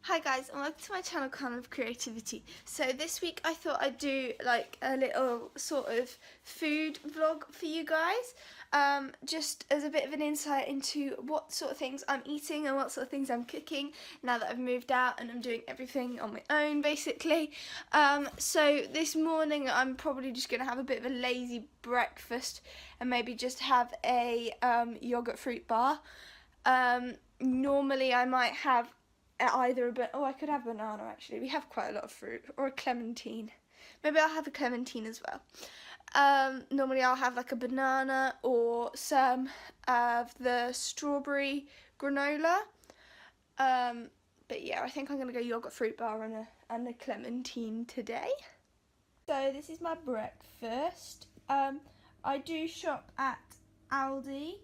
Hi guys, and welcome to my channel Kind of Creativity. So this week I thought I'd do like a little sort of food vlog for you guys, just as a bit of an insight into what sort of things I'm eating and what sort of things I'm cooking now that I've moved out and I'm doing everything on my own basically. So this morning I'm probably just going to have a bit of a lazy breakfast and maybe just have a yogurt fruit bar. Normally I might have either I could have banana actually. We have quite a lot of fruit, or a clementine. Maybe I'll have a clementine as well. Normally I'll have like a banana or some of the strawberry granola. But yeah, I think I'm gonna go yogurt fruit bar and a clementine today. So this is my breakfast. I do shop at Aldi,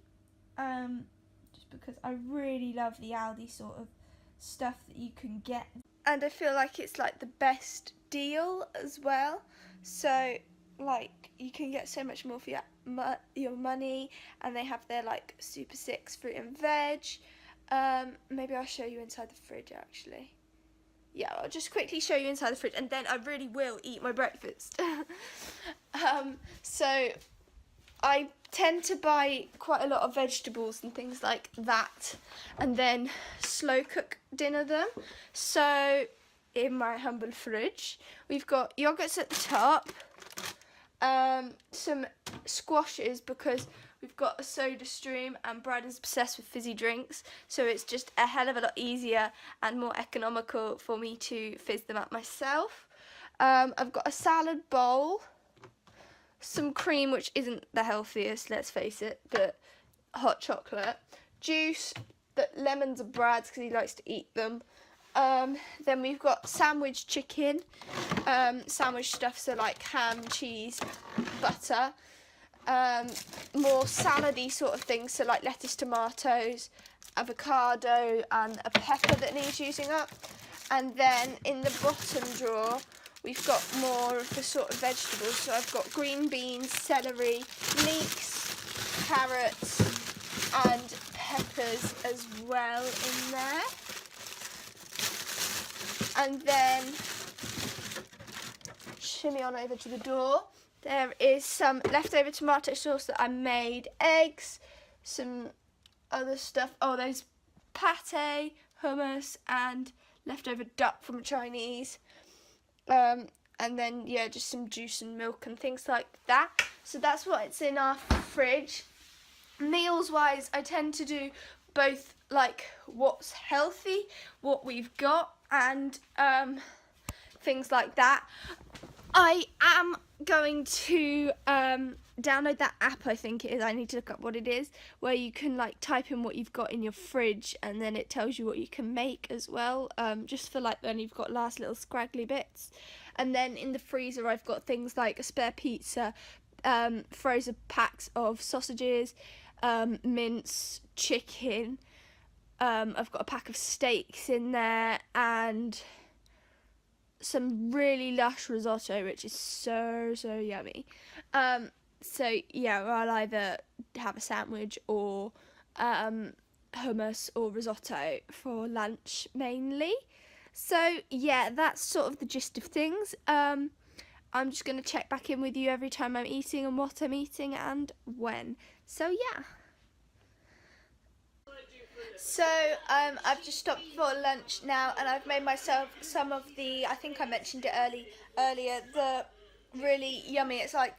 just because I really love the Aldi sort of stuff that you can get, and I feel like it's like the best deal as well, so like you can get so much more for your money, and they have their like Super 6 fruit and veg. Maybe I'll show you inside the fridge actually. Yeah, I'll just quickly show you inside the fridge and then I really will eat my breakfast. So I tend to buy quite a lot of vegetables and things like that and then slow cook dinner them. So in my humble fridge we've got yogurts at the top, some squashes because we've got a soda stream and Brad is obsessed with fizzy drinks, so it's just a hell of a lot easier and more economical for me to fizz them up myself. I've got a salad bowl, some cream, which isn't the healthiest, let's face it, but hot chocolate, juice, that lemons are Brad's because he likes to eat them. Then we've got sandwich chicken, sandwich stuff, so like ham, cheese, butter, more salady sort of things, so like lettuce, tomatoes, avocado and a pepper that needs using up. And then in the bottom drawer we've got more of the sort of vegetables, so I've got green beans, celery, leeks, carrots and peppers as well in there. And then shimmy on over to the door. There is some leftover tomato sauce that I made, eggs, some other stuff. Oh, there's pate, hummus and leftover duck from Chinese. And then yeah, just some juice and milk and things like that. So that's what's in our fridge. Meals wise, I tend to do both like what's healthy, what we've got, and things like that. I am going to download that app, I think it is, I need to look up what it is, where you can like type in what you've got in your fridge and then it tells you what you can make as well, just for like when you've got last little scraggly bits. And then in the freezer I've got things like a spare pizza, frozen packs of sausages, mince, chicken, I've got a pack of steaks in there and some really lush risotto, which is so yummy. So yeah, I'll either have a sandwich or hummus or risotto for lunch mainly. So yeah, that's sort of the gist of things. I'm just going to check back in with you every time I'm eating and what I'm eating and when. So yeah. So I've just stopped for lunch now and I've made myself some of the, I think I mentioned it earlier, the really yummy, it's like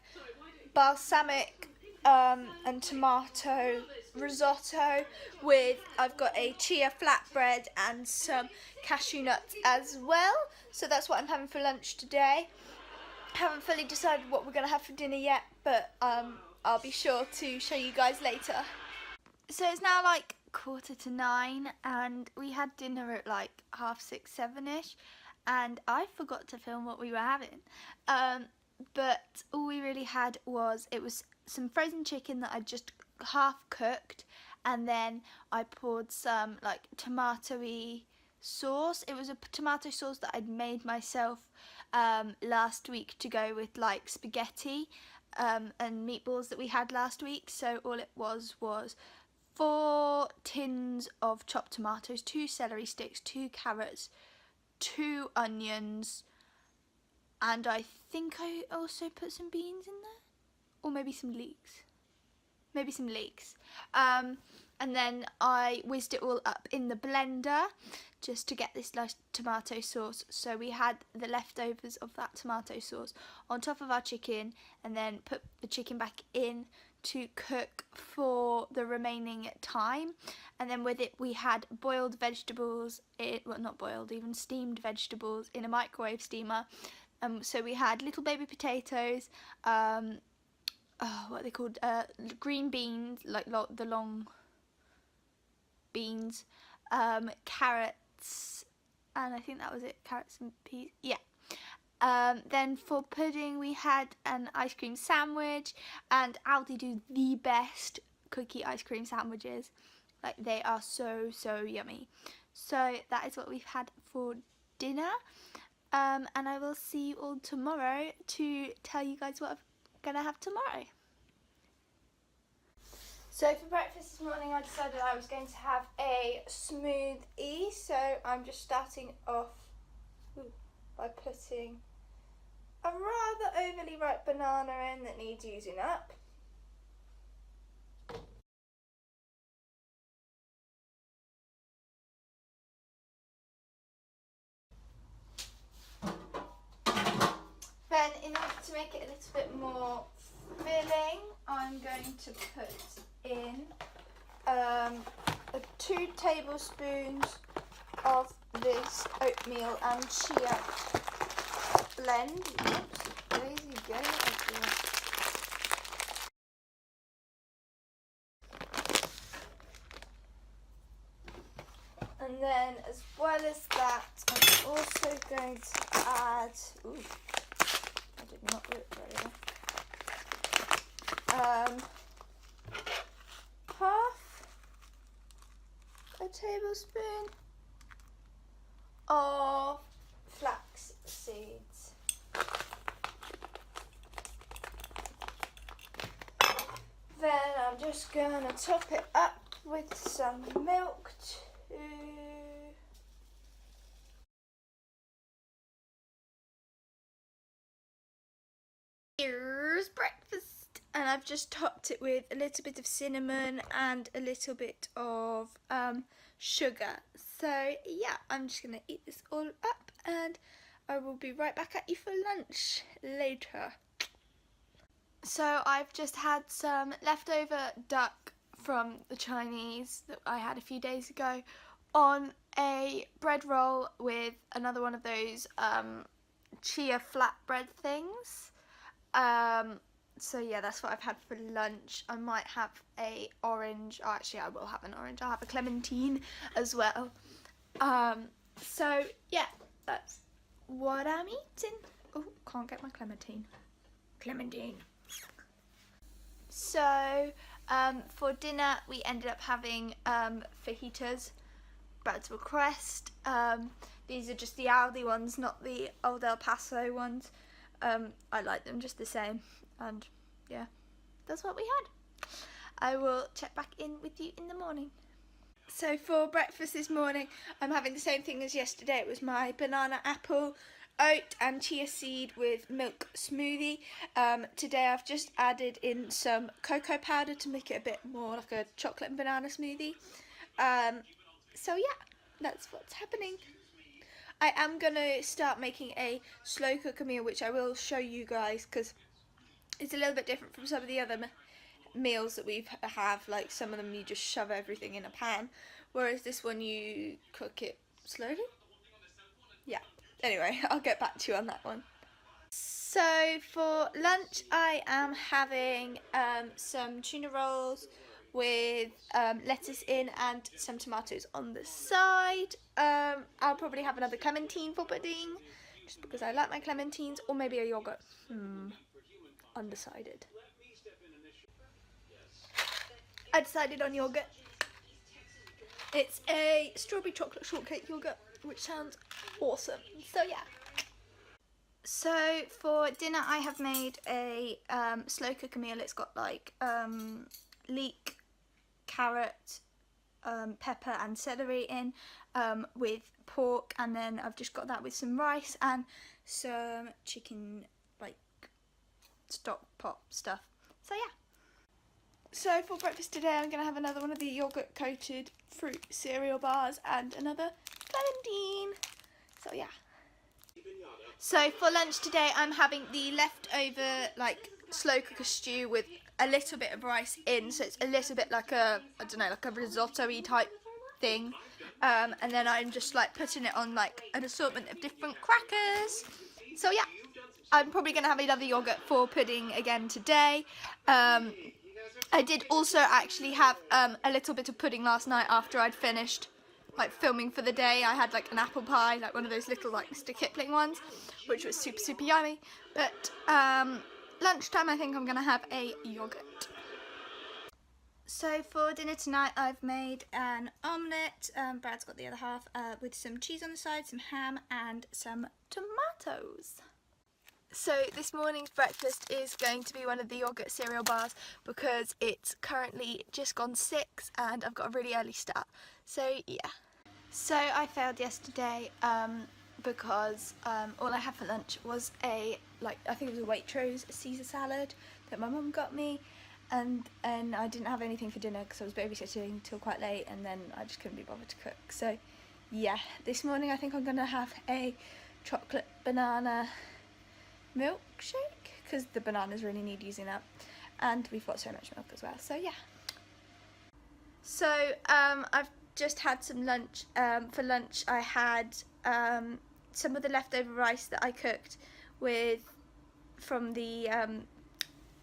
balsamic and tomato risotto with, I've got a chia flatbread and some cashew nuts as well. So that's what I'm having for lunch today. Haven't fully decided what we're going to have for dinner yet, but I'll be sure to show you guys later. So it's now like 9:15 and we had dinner at like 6:30, 7ish, and I forgot to film what we were having. But all we really had was, it was some frozen chicken that I just half cooked, and then I poured some like tomatoey sauce. It was a tomato sauce that I'd made myself last week to go with like spaghetti and meatballs that we had last week. So all it was 4 tins of chopped tomatoes, 2 celery sticks, 2 carrots, 2 onions, and I think I also put some beans in there, or maybe some leeks. Maybe some leeks. And then I whizzed it all up in the blender just to get this nice tomato sauce. So we had the leftovers of that tomato sauce on top of our chicken, and then put the chicken back in to cook for the remaining time. And then with it we had boiled vegetables, well, not boiled, even steamed vegetables in a microwave steamer. So we had little baby potatoes, what are they called, green beans, like the long beans, carrots, and I think that was it, carrots and peas, yeah. Then for pudding we had an ice cream sandwich, and Aldi do the best cookie ice cream sandwiches. Like, they are so yummy. So that is what we've had for dinner, and I will see you all tomorrow to tell you guys what I'm gonna have tomorrow. So for breakfast this morning I decided I was going to have a smoothie, so I'm just starting off by putting a rather overly ripe banana in that needs using up. Then in order to make it a little bit more filling, I'm going to put in 2 tablespoons of this oatmeal and chia blend. Oops, there you go. And then, as well as that, I'm also going to add, I did not do it very well, half a tablespoon of flax seeds. Then I'm just going to top it up with some milk too. Here's breakfast, and I've just topped it with a little bit of cinnamon and a little bit of sugar. So yeah, I'm just gonna eat this all up, and I will be right back at you for lunch later. So I've just had some leftover duck from the Chinese that I had a few days ago on a bread roll with another one of those chia flatbread things. So yeah, that's what I've had for lunch. I might have a orange. Oh, actually I will have an orange. I'll have a clementine as well. So yeah, that's what I'm eating. Oh, can't get my clementine. So for dinner we ended up having fajitas, Brad's request. These are just the Aldi ones, not the Old El Paso ones. I like them just the same, and yeah, that's what we had. I will check back in with you in the morning. So for breakfast this morning I'm having the same thing as yesterday. It was my banana, apple, oat and chia seed with milk smoothie. Today I've just added in some cocoa powder to make it a bit more like a chocolate and banana smoothie. So yeah, that's what's happening. I am going to start making a slow cooker meal, which I will show you guys, because it's a little bit different from some of the other meals that we have. Like, some of them you just shove everything in a pan, whereas this one you cook it slowly. Yeah, anyway, I'll get back to you on that one. So for lunch I am having some tuna rolls with lettuce in and some tomatoes on the side. I'll probably have another clementine for pudding, just because I like my clementines, or maybe a yoghurt. Undecided. I decided on yoghurt. It's a strawberry chocolate shortcake yoghurt, which sounds awesome. So yeah. So for dinner I have made a slow cooker meal. It's got like leek, carrot, pepper and celery in with pork, and then I've just got that with some rice and some chicken like stock pot stuff. So yeah. So for breakfast today I'm going to have another one of the yogurt coated fruit cereal bars and another clementine. So yeah. So for lunch today I'm having the leftover like slow cooker stew with a little bit of rice in, so it's a little bit like a, I don't know, like a risotto-y type thing. And then I'm just like putting it on like an assortment of different crackers. So yeah, I'm probably going to have another yogurt for pudding again today. I did also actually have a little bit of pudding last night after I'd finished like filming for the day. I had like an apple pie, like one of those little like Mr. Kipling ones, which was super, super yummy. But lunchtime I think I'm going to have a yogurt. So for dinner tonight I've made an omelette, Brad's got the other half, with some cheese on the side, some ham and some tomatoes. So this morning's breakfast is going to be one of the yogurt cereal bars because it's currently just gone 6 and I've got a really early start. So yeah. So I failed yesterday because all I had for lunch was I think it was a Waitrose Caesar salad that my mum got me, and I didn't have anything for dinner because I was babysitting till quite late, and then I just couldn't be bothered to cook. So yeah, this morning I think I'm going to have a chocolate banana milkshake because the bananas really need using up, and we've got so much milk as well. So yeah. So I've just had some lunch. For lunch I had some of the leftover rice that I cooked with from the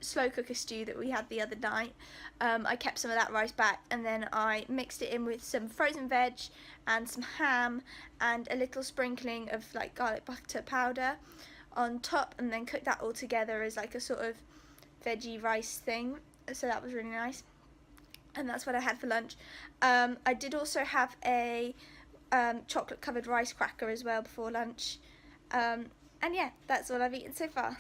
slow cooker stew that we had the other night. I kept some of that rice back, and then I mixed it in with some frozen veg and some ham and a little sprinkling of like garlic butter powder on top, and then cooked that all together as like a sort of veggie rice thing. So that was really nice, and that's what I had for lunch. I did also have a chocolate covered rice cracker as well before lunch, and yeah, that's all I've eaten so far.